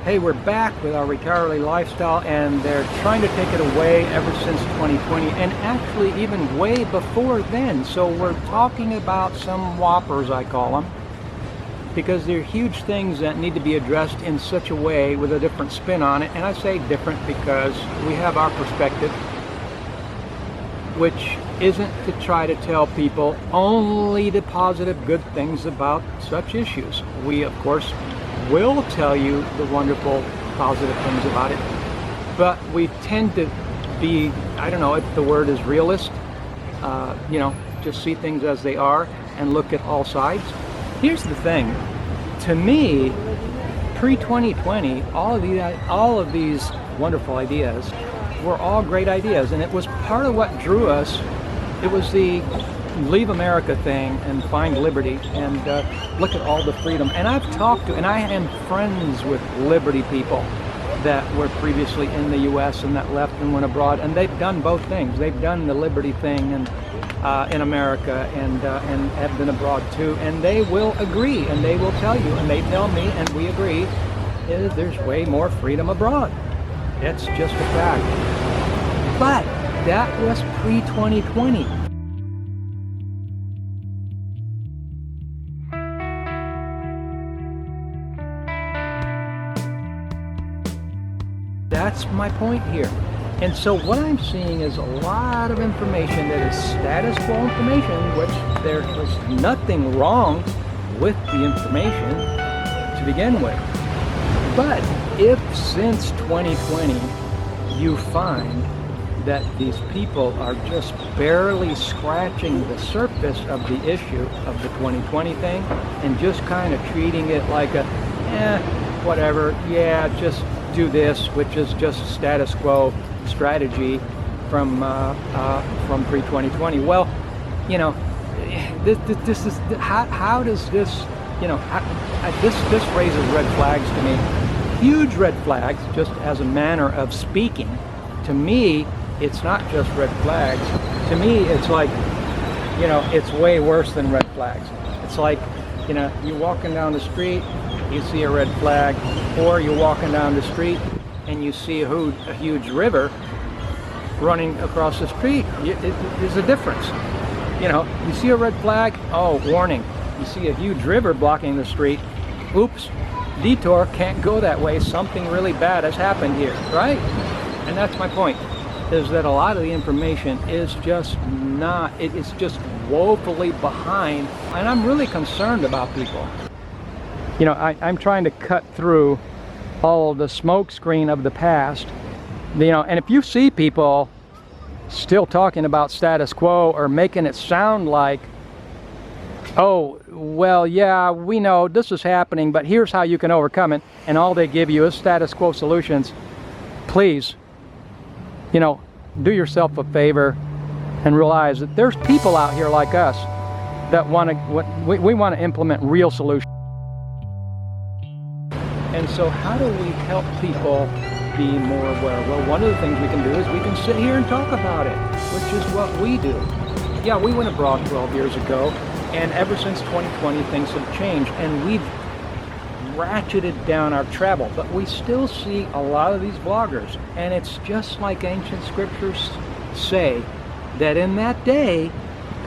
Hey, we're back with our retiree lifestyle, and they're trying to take it away ever since 2020, and actually even way before then. So we're talking about some whoppers, I call them, because they're huge things that need to be addressed in such a way with a different spin on it. And I say different because we have our perspective, which isn't to try to tell people only the positive, good things about such issues. We, of course, will tell you the wonderful, positive things about it, but we tend to be, I don't know if the word is realist, just see things as they are and look at all sides. Here's the thing, to me, pre-2020, all of these wonderful ideas were all great ideas, and it was part of what drew us. It was the leave America thing and find liberty, and look at all the freedom. And I've talked to, and I am friends with liberty people that were previously in the US and that left and went abroad, and they've done both things. They've done the liberty thing and in America and have been abroad too, and they will agree, and they will tell you, and they tell me, and we agree, there's way more freedom abroad. It's just a fact. But that was pre-2020. That's my point here. And so what I'm seeing is a lot of information that is status quo information, which there was nothing wrong with the information to begin with. But if since 2020 you find that these people are just barely scratching the surface of the issue of the 2020 thing and just kind of treating it like a, whatever, yeah, just do this, which is just status quo strategy from pre-2020. Well, this is how does this, this raises red flags to me, huge red flags, just as a manner of speaking. To me, it's not just red flags. To me, it's like, it's way worse than red flags. It's like, you're walking down the street, you see a red flag, or you're walking down the street and you see a huge river running across the street. There's a difference. You see a red flag, oh, warning. You see a huge river blocking the street, oops, detour, can't go that way, something really bad has happened here, right? And that's my point, is that a lot of the information is just not, it is just woefully behind, and I'm really concerned about people. I'm trying to cut through all of the smoke screen of the past, and if you see people still talking about status quo or making it sound like, oh, well, yeah, we know this is happening, but here's how you can overcome it, and all they give you is status quo solutions, please, do yourself a favor and realize that there's people out here like us that we want to implement real solutions. And so how do we help people be more aware? Well, one of the things we can do is we can sit here and talk about it, which is what we do. Yeah, we went abroad 12 years ago, and ever since 2020 things have changed, and we've ratcheted down our travel, but we still see a lot of these bloggers, and it's just like ancient scriptures say, that in that day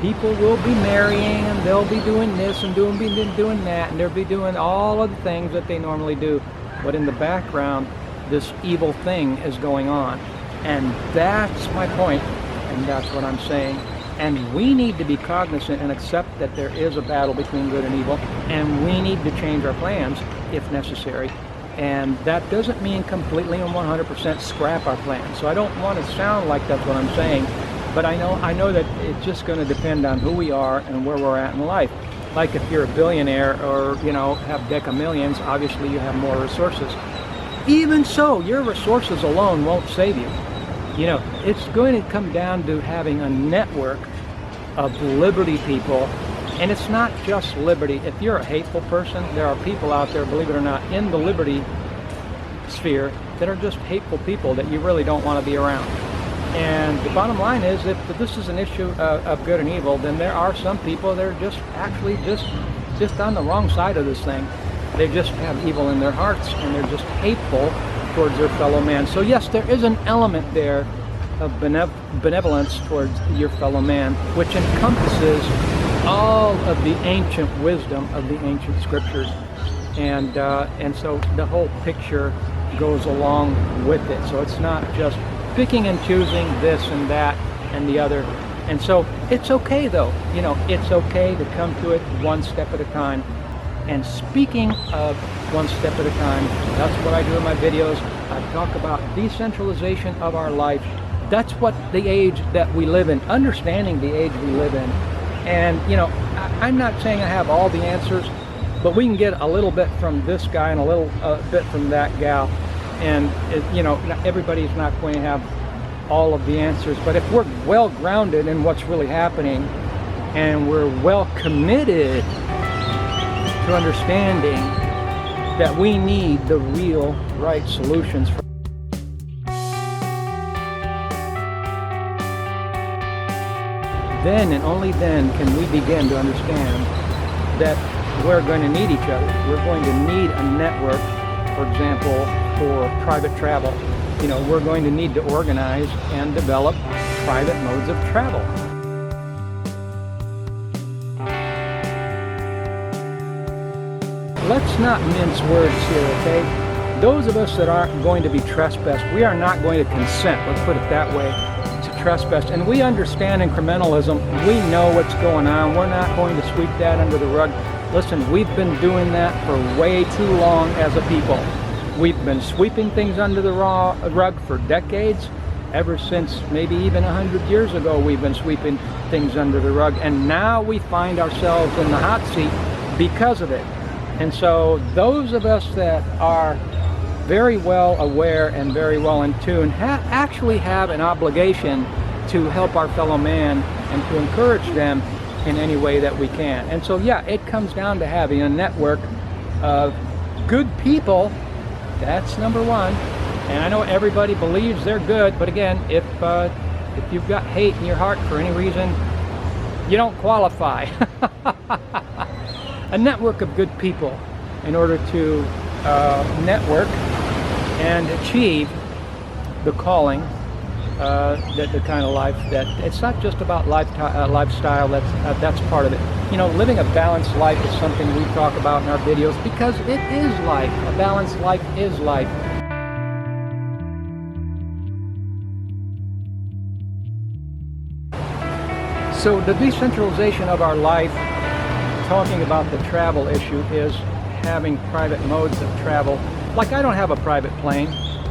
people will be marrying, and they'll be doing this and doing that, and they'll be doing all of the things that they normally do, but in the background this evil thing is going on. And that's my point, and that's what I'm saying. And we need to be cognizant and accept that there is a battle between good and evil, and we need to change our plans if necessary. And that doesn't mean completely and 100% scrap our plans. So I don't want to sound like that's what I'm saying, but I know that it's just going to depend on who we are and where we're at in life. Like if you're a billionaire or, have deca millions, obviously you have more resources. Even so, your resources alone won't save you. It's going to come down to having a network of liberty people, and it's not just liberty. If you're a hateful person, there are people out there, believe it or not, in the liberty sphere that are just hateful people that you really don't want to be around. And the bottom line is, if this is an issue of good and evil, then there are some people that are just actually just on the wrong side of this thing. They just have evil in their hearts, and they're just hateful towards their fellow man. So yes, there is an element there of benevolence towards your fellow man, which encompasses all of the ancient wisdom of the ancient scriptures, and so the whole picture goes along with it. So it's not just picking and choosing this and that and the other. And so it's okay, though, you know, it's okay to come to it one step at a time. And speaking of one step at a time, that's what I do in my videos. I talk about decentralization of our life. That's what the age that we live in, understanding the age we live in. And, you know, I'm not saying I have all the answers, but we can get a little bit from this guy and a little bit from that gal. And, you know, everybody's not going to have all of the answers. But if we're well grounded in what's really happening, and we're well committed to understanding that we need the real right solutions for then and only then can we begin to understand that we're going to need each other. We're going to need a network, for example, for private travel. You know, we're going to need to organize and develop private modes of travel. Let's not mince words here, okay? Those of us that aren't going to be trespassed, we are not going to consent, let's put it that way, to trespass. And we understand incrementalism. We know what's going on. We're not going to sweep that under the rug. Listen, we've been doing that for way too long as a people. We've been sweeping things under the rug for decades. Ever since maybe even 100 years ago, we've been sweeping things under the rug. And now we find ourselves in the hot seat because of it. And so those of us that are very well aware and very well in tune actually have an obligation to help our fellow man and to encourage them in any way that we can. And so yeah, it comes down to having a network of good people. That's number one. And I know everybody believes they're good, but again, if you've got hate in your heart for any reason, you don't qualify. A network of good people in order to network and achieve the calling, that the kind of life that it's not just about lifestyle. That's part of it. You know, living a balanced life is something we talk about in our videos because it is life. A balanced life is life. So the decentralization of our life, talking about the travel issue, is having private modes of travel. Like, I don't have a private plane,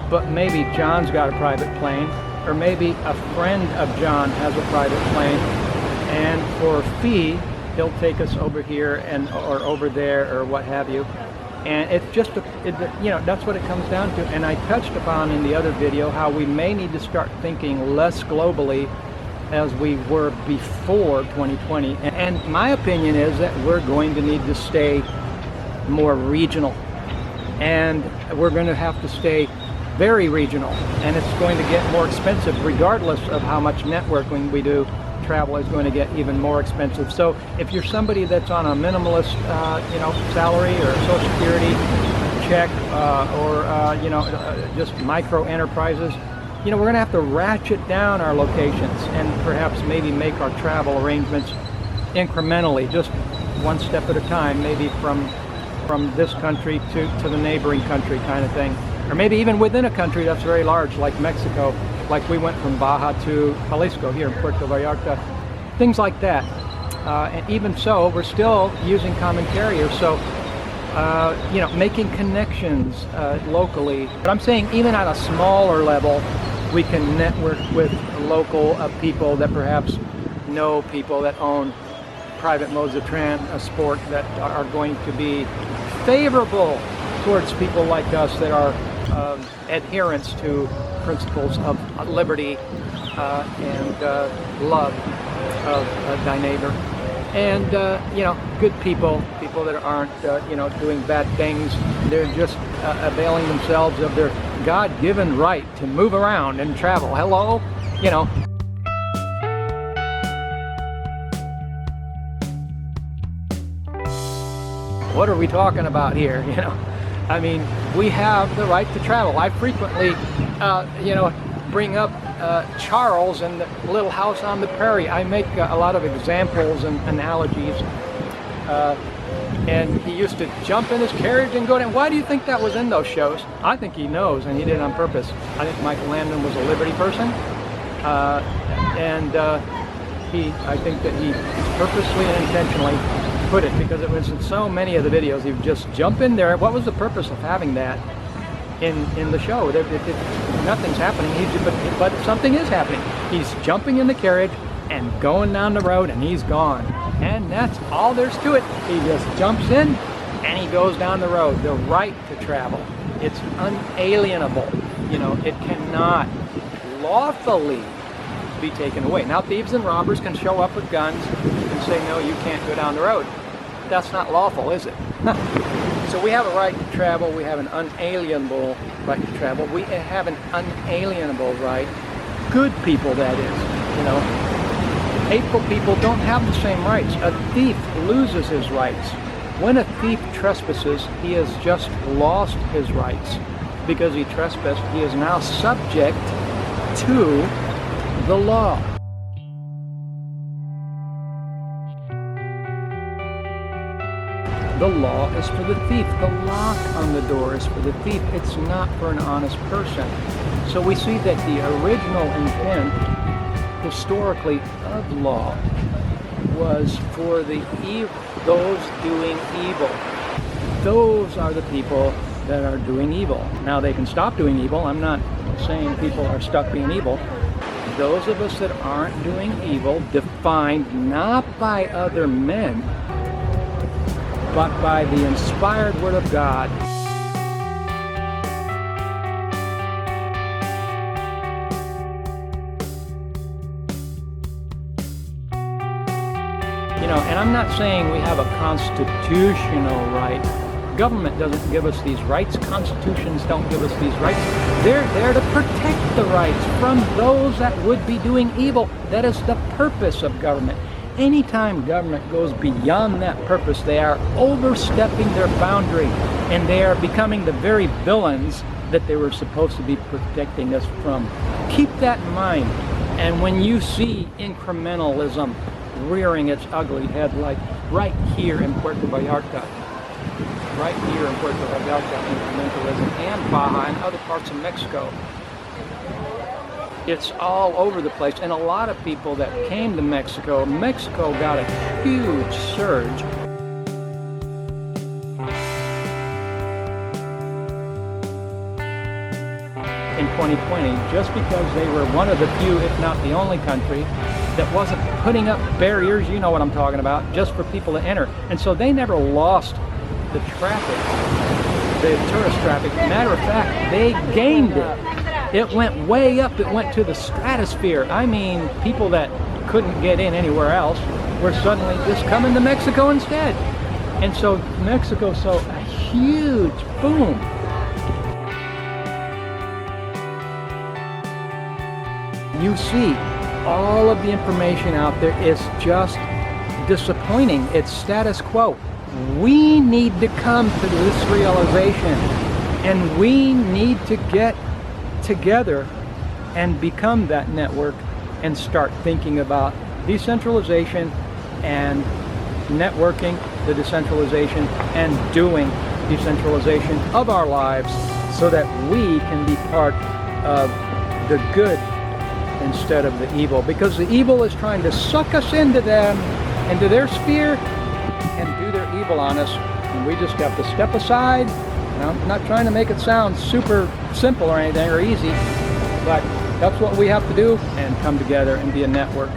but maybe John's got a private plane, or maybe a friend of John has a private plane, and for a fee he'll take us over here and or over there or what have you. And it's just you know, that's what it comes down to. And I touched upon in the other video how we may need to start thinking less globally as we were before 2020. And my opinion is that we're going to need to stay more regional, and we're going to have to stay very regional, and it's going to get more expensive regardless of how much networking we do. Travel is going to get even more expensive. So if you're somebody that's on a minimalist you know, salary or Social Security check or you know, just micro enterprises, you know, we're going to have to ratchet down our locations and perhaps maybe make our travel arrangements incrementally, just one step at a time, maybe from this country to the neighboring country kind of thing. Or maybe even within a country that's very large, like Mexico, like we went from Baja to Jalisco here in Puerto Vallarta, things like that. And even so, we're still using common carriers. So, you know, making connections locally. But I'm saying even at a smaller level, we can network with local people that perhaps know people that own private modes of transport that are going to be favorable towards people like us that are adherents to principles of liberty and love of thy neighbor. And, you know, good people that aren't, you know, doing bad things. They're just availing themselves of their God-given right to move around and travel. Hello? You know. what are we talking about here? You know, I mean, we have the right to travel. I frequently, you know, bring up Charles and the Little House on the Prairie. I make a lot of examples and analogies. And he used to jump in his carriage and go down. Why do you think that was in those shows? I think he knows, and he did it on purpose. I think Michael Landon was a Liberty person, I think that he purposely and intentionally put it, because it was in so many of the videos. He would just jump in there. What was the purpose of having that in the show? Nothing's happening, but something is happening. He's jumping in the carriage and going down the road, and he's gone. And that's all there's to it. He just jumps in and he goes down the road. The right to travel, it's unalienable. You know, it cannot lawfully be taken away. Now, thieves and robbers can show up with guns and say, no, you can't go down the road. That's not lawful, is it? So we have a right to travel. We have an unalienable right to travel. We have an unalienable right. Good people, that is, you know. Hateful people don't have the same rights. A thief loses his rights. When a thief trespasses, he has just lost his rights. Because he trespassed, he is now subject to the law. The law is for the thief. The lock on the door is for the thief. It's not for an honest person. So we see that the original intent historically of law was for those doing evil. Those are the people that are doing evil. Now, they can stop doing evil. I'm not saying people are stuck being evil. Those of us that aren't doing evil, defined not by other men, but by the inspired Word of God. You know, and I'm not saying we have a constitutional right. Government doesn't give us these rights. Constitutions don't give us these rights. They're there to protect the rights from those that would be doing evil. That is the purpose of government. Anytime government goes beyond that purpose, they are overstepping their boundary, and they are becoming the very villains that they were supposed to be protecting us from. Keep that in mind. And when you see incrementalism rearing its ugly head, like right here in Puerto Vallarta, incrementalism, and Baja and other parts of Mexico, it's all over the place. And a lot of people that came to Mexico got a huge surge. In 2020, just because they were one of the few, if not the only country, that wasn't putting up barriers, you know what I'm talking about, just for people to enter. And so they never lost the traffic, the tourist traffic. Matter of fact, they gained it. It went way up. It went to the stratosphere. I mean, people that couldn't get in anywhere else were suddenly just coming to Mexico instead. And so Mexico saw a huge boom. You see, all of the information out there is just disappointing. It's status quo. We need to come to this realization, and we need to get together and become that network and start thinking about decentralization and networking the decentralization and doing decentralization of our lives, so that we can be part of the good instead of the evil, because the evil is trying to suck us into their sphere and do their evil on us, and we just have to step aside. And I'm not trying to make it sound super simple or anything or easy, but that's what we have to do, and come together and be a network.